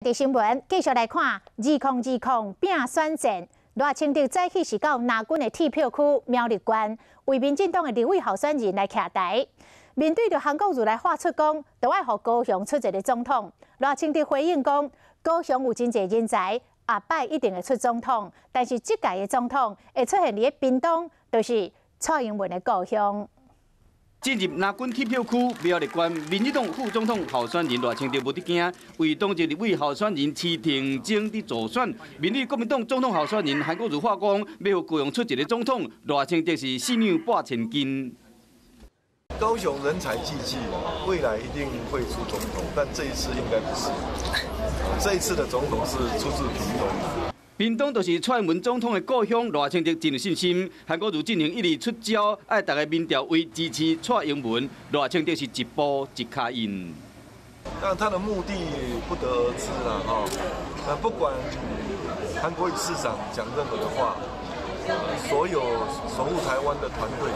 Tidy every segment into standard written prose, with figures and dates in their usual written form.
第新闻继续来看，2020拼选战，赖清德早起是到南郡的铁票区苗栗县，为民进党的立委候选人来徛台。面对着韩国瑜来发出讲，都爱互高雄出一个总统。赖清德回应讲，高雄有真侪人才，下摆一定会出总统，但是这届的总统会出现伫屏东，就是蔡英文的故乡。 进入南郡铁票区苗栗县，民进党副总统候选人赖清德无得惊，为当一立委候选人施庭争伫助选。面对国民党总统候选人韩国瑜话讲，要互高雄出一个总统，赖清德是四两拨千斤。高雄人才济济，未来一定会出总统，但这一次应该不是。这一次的总统是出自屏东。 屏东就是蔡英文总统的故乡，赖清德真有信心。韩国瑜进行一日出招，爱大家民调为支持蔡英文，赖清德是一步一脚印。但他的目的不得而知啦，那不管韩国瑜市长讲任何的话，所有守护台湾的团队，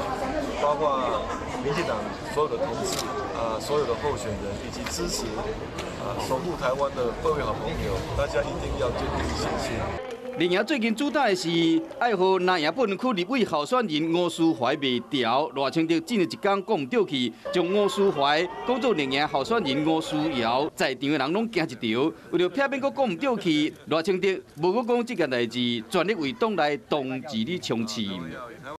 包括民进党所有的同志所有的候选人以及支持守护台湾的各位好朋友，大家一定要坚定信心。 另外，最近主打的是爱和南营本区立委候选人吴淑怀卖调，赖清德进一天讲唔对去，将吴淑怀讲做另营候选人吴淑瑶，在场的人拢惊一条。为了避免佫讲唔对去，赖清德无佫讲这件代志，全力为党内同志咧冲刺。